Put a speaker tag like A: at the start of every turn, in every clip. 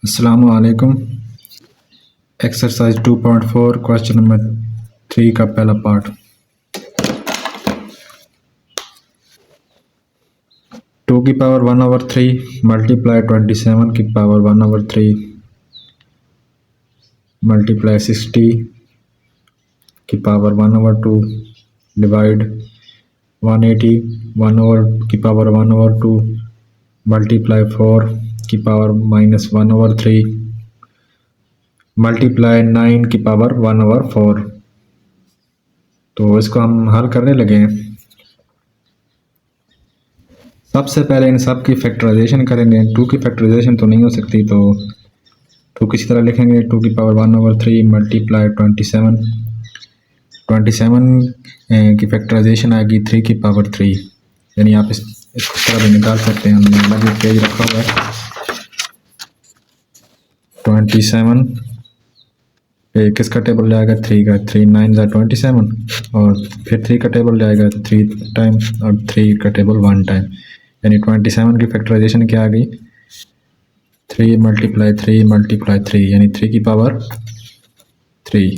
A: अस्सलामु अलैकुम। Exercise 2.4 question number 3 का पहला पार्ट। 2 की पावर 1/3 मल्टीप्लाई 27 की पावर 1/3 मल्टीप्लाई 60 की पावर 1/2 डिवाइड 180 की पावर 1/2 मल्टीप्लाई 4 की पावर -1/3 मल्टीप्लाई 9 की पावर 1/4। तो इसको हम हल करने लगे हैं। सबसे पहले इन सब की फैक्टराइजेशन करेंगे। 2 की फैक्टराइजेशन तो नहीं हो सकती, तो 2 किसी तरह लिखेंगे। 2 की पावर 1/3 मल्टीप्लाई 27 की फैक्टराइजेशन आएगी 3 की पावर 3, यानी आप इसको तरह भी निकाल सकते हैं। हमने ये पेज रखा हुआ है 27 पे किसका टेबल जाएगा 3 का। 3 9 27 और फिर 3 का टेबल जाएगा 3 टाइम और 3 का टेबल 1 टाइम, यानी 27 की फैक्टराइजेशन क्या आ गई 3 मल्टीप्लाई 3 मल्टीप्लाई 3 यानी 3 की पावर 3।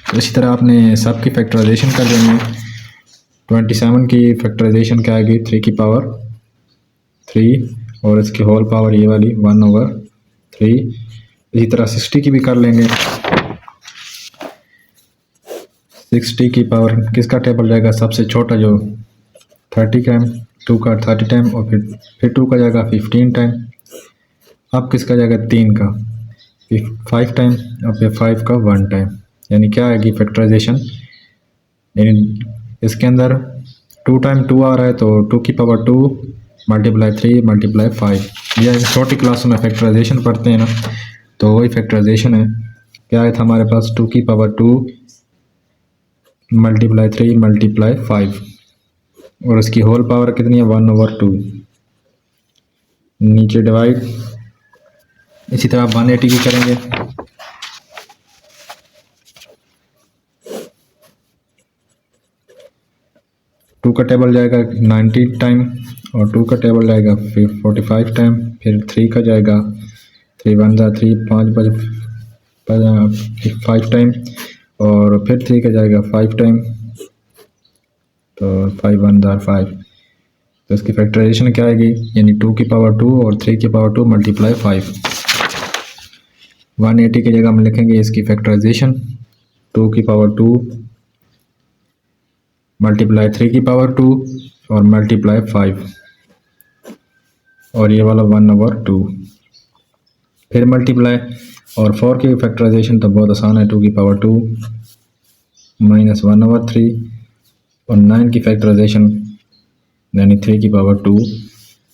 A: तो इसी तरह आपने सब की फैक्टराइजेशन कर लेनी है। 27 की फैक्टराइजेशन क्या आएगी 3 की पावर 3 और इसकी होल पावर ये वाली 1/3। इसी तरह 60 की भी कर लेंगे। 60 की पावर किसका टेबल जाएगा सबसे छोटा जो 30 टाइम, 2 का 30 टाइम और फिर 2 का जाएगा 15 टाइम। अब किसका जाएगा 3 का 5 टाइम और फिर 5 का 1 टाइम, यानी क्या आएगी फैक्टराइजेशन। यानी इसके अंदर 2 टाइम 2 आ रहा है, तो 2 की पावर 2 मल्टीप्लाई 3 मल्टीप्लाई 5। यह छोटी क्लासों में फैक्टराइजेशन पढ़ते हैं ना, तो वही फैक्टराइजेशन है। क्या आया था हमारे पास 2 की पावर 2 मल्टीप्लाई 3 मल्टीप्लाई 5 और इसकी होल पावर कितनी है 1/2। नीचे डिवाइड। इसी तरह 180 की करेंगे। 2 का टेबल जाएगा 90 टाइम और 2 का टेबल जाएगा फिर 45 टाइम। फिर 3 का जाएगा 3 1 3 5 टाइम और फिर 3 का जाएगा 5 टाइम, तो 5 1 5। तो इसकी फैक्टराइजेशन क्या आएगी, यानी 2 की पावर 2 और 3 की पावर 2 मल्टीप्लाई 5। 180 की जगह हम लिखेंगे इसकी फैक्टराइजेशन 2 की पावर 2 मल्टीप्लाई 3 की पावर 2 और मल्टीप्लाई 5 और ये वाला 1/2। फिर मल्टीप्लाई और 4 की फैक्टराइजेशन तो बहुत आसान है। 2 की पावर 2 -1/3 और 9 की फैक्टराइजेशन यानी 3 की पावर 2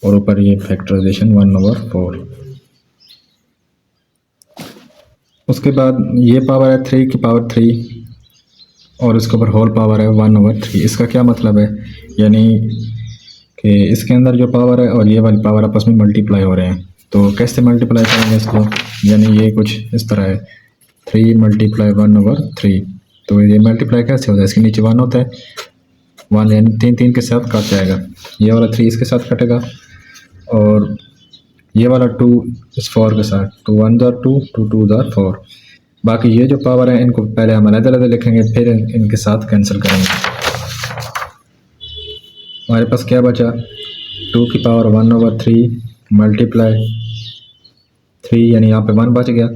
A: और ऊपर ये फैक्टराइजेशन 1/4। उसके बाद ये पावर है 3 की पावर 3 और इसके ऊपर होल पावर है 1/3। इसका क्या मतलब है, यानी कि इसके अंदर जो पावर है और ये वाली पावर आपस में मल्टीप्लाई हो रहे हैं। तो कैसे मल्टीप्लाई करेंगे इसको, यानी ये कुछ इस तरह है 3 मल्टीप्लाई 1/3। तो ये मल्टीप्लाई कैसे होता है, इसके नीचे 1 होता है, 1 यानी 3 3 के साथ कट जाएगा। ये वाला 3 इसके साथ कटेगा और ये वाला 2 इस 4 के साथ, 2 1 2 2 2 4। बाकी ये जो पावर है इनको पहले हम अलग-अलग लिखेंगे, फिर इनके साथ कैंसिल करेंगे। हमारे पास क्या बचा 2 की पावर 1/3 मल्टीप्लाई 3, यानी यहाँ पे 1 बच गया,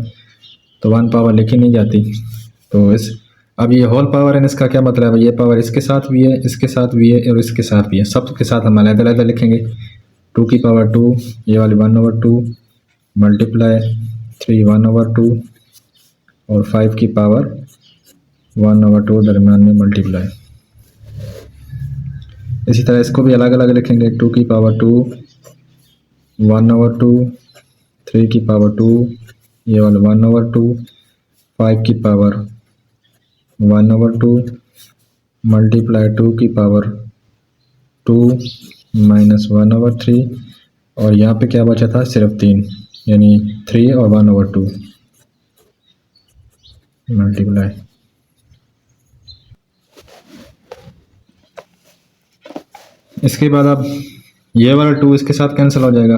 A: तो 1 पावर लिखी नहीं जाती। तो अब ये होल पावर है, इसका क्या मतलब है, ये पावर इसके साथ भी है, इसके साथ भी है और इसके साथ भी है। सब के साथ हम अलग-अलग लिखेंगे। 2 की पावर 2 ये वाली 1/2 मल्टीप्लाई 3 1/2 और 5 की पावर 1/2 दरम्यान में मल्टीप्लाई। इसी तरह इसको भी अलग अलग लिखेंगे। 2 की पावर 2 1/2 3 की पावर 2 ये वाला 1/2 5 की पावर 1/2 मल्टीप्लाई 2 की पावर 2 -1/3 और यहाँ पे क्या बचा था सिर्फ 3, यानी 3 और 1/2 मल्टीप्लाई। इसके बाद अब ये वाला 2 इसके साथ कैंसिल हो जाएगा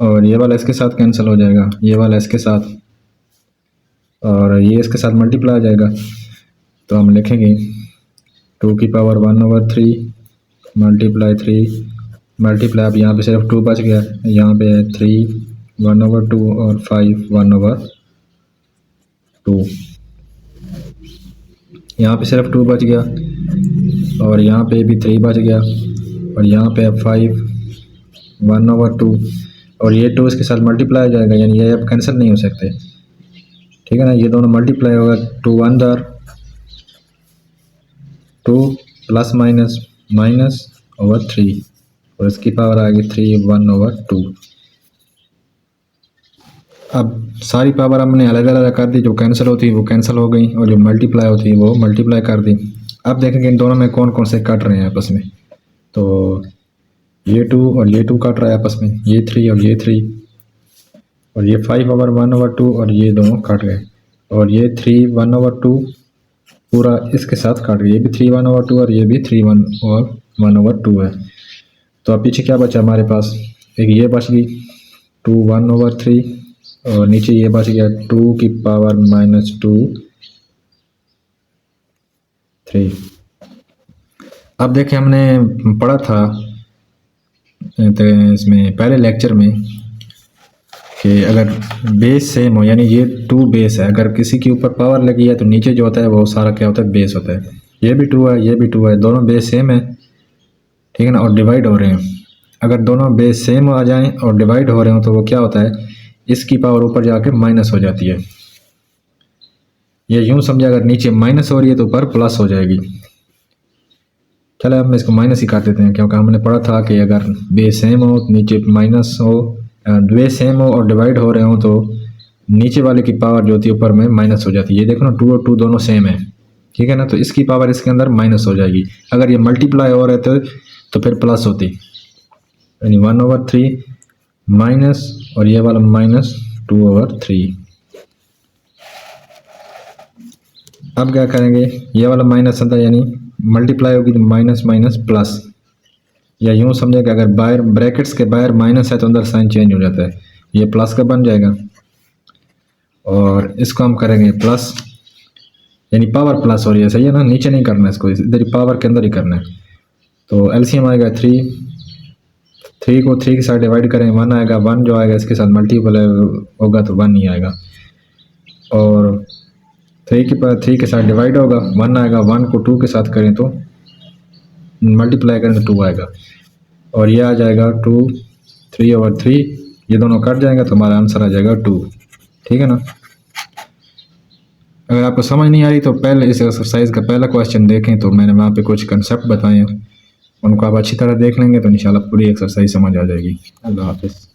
A: और ये वाला इसके साथ कैंसिल हो जाएगा, ये वाला इसके साथ, और ये इसके साथ मल्टीप्लाई हो जाएगा। तो हम लिखेंगे 2 की पावर 1/3 मल्टीप्लाई 3 मल्टीप्लाई, अब यहाँ पे सिर्फ 2 बच गया, यहाँ पे है 3 1/2 और 5 1/2, यहाँ पे सिर्फ 2 बच गया, और यहाँ पे भी 3 बच गया, और यहाँ पे 5 1/2, और ये 2 इसके साथ मल्टीप्लाई हो जाएगा, यानी ये अब कैंसिल नहीं हो सकते, ठीक है ना। ये दोनों मल्टीप्लाई होगा, 2 1 2 प्लस माइनस -/3, और इसकी पावर आ गई 3 1/2। अब सारी पावर हमने अलग अलग कर दी, जो कैंसिल होती है वो कैंसिल हो गई, और जो मल्टीप्लाई होती है वो मल्टीप्लाई कर दी। अब देखेंगे इन दोनों में कौन कौन से कट रहे हैं आपस में। तो ये 2 और ये 2 कट रहा है आपस में, ये 3 और ये 3, और ये 5/1/2, और ये दोनों कट गए, और ये 3 1/2 पूरा इसके साथ कट गया, ये भी 3 1/2 और ये भी 3 1/2 है। तो अब पीछे क्या बचा हमारे पास, एक ये बच गई 2 1/3, और नीचे ये बच गया 2 की पावर -2 3। अब देखें हमने पढ़ा था तो इसमें पहले लेक्चर में कि अगर बेस सेम हो, यानी ये 2 बेस है, अगर किसी के ऊपर पावर लगी है तो नीचे जो होता है वो सारा क्या होता है, बेस होता है। ये भी 2 है, ये भी 2 है, दोनों बेस सेम है, ठीक है ना, और डिवाइड हो रहे हैं। अगर दोनों बेस सेम आ जाएं और डिवाइड हो रहे हो तो वो क्या होता है, इसकी पावर ऊपर जाके माइनस हो जाती है। ये यूं समझे, अगर नीचे माइनस हो रही है तो ऊपर प्लस हो जाएगी। चलो अब मैं इसको माइनस ही कर देते हैं, क्योंकि हमने पढ़ा था कि अगर बेस सेम हो नीचे माइनस हो, बेस सेम हो और डिवाइड हो रहे हो तो नीचे वाले की पावर जो होती है ऊपर में माइनस हो जाती है। ये देखो ना 2 और 2 दोनों सेम है, ठीक है ना, तो इसकी पावर इसके अंदर माइनस हो जाएगी। अगर ये मल्टीप्लाई हो रहे थे तो फिर प्लस होती, यानी 1/3 माइनस, और ये वाला -2/3। अब क्या करेंगे, ये वाला माइनस आता है, यानी मल्टीप्लाई होगी तो माइनस प्लस, या यूँ समझे कि अगर बाहर ब्रैकेट्स के बाहर माइनस है तो अंदर साइन चेंज हो जाता है, ये प्लस का बन जाएगा, और इसको हम करेंगे प्लस, यानी पावर प्लस हो रही है, सही है ना, नीचे नहीं करना है इसको, इधर पावर के अंदर ही करना है। तो एलसीएम आएगा 3 को 3 के साथ डिवाइड करें 1 आएगा, 1 जो आएगा इसके साथ मल्टीप्लाई होगा तो 1 ही आएगा, और 3 के साथ डिवाइड होगा 1 आएगा, 1 को 2 के साथ करें तो मल्टीप्लाई करें तो 2 आएगा, और ये आ जाएगा 2 3/3, ये दोनों कट जाएंगे तो हमारा आंसर आ जाएगा 2, ठीक है ना। अगर आपको समझ नहीं आ रही तो पहले इस एक्सरसाइज का पहला क्वेश्चन देखें, तो मैंने वहाँ पे कुछ कंसेप्ट बताए हैं, उनको आप अच्छी तरह देख लेंगे तो इंशाल्लाह पूरी एक्सरसाइज समझ आ जाएगी। अल्लाह हाफिज़।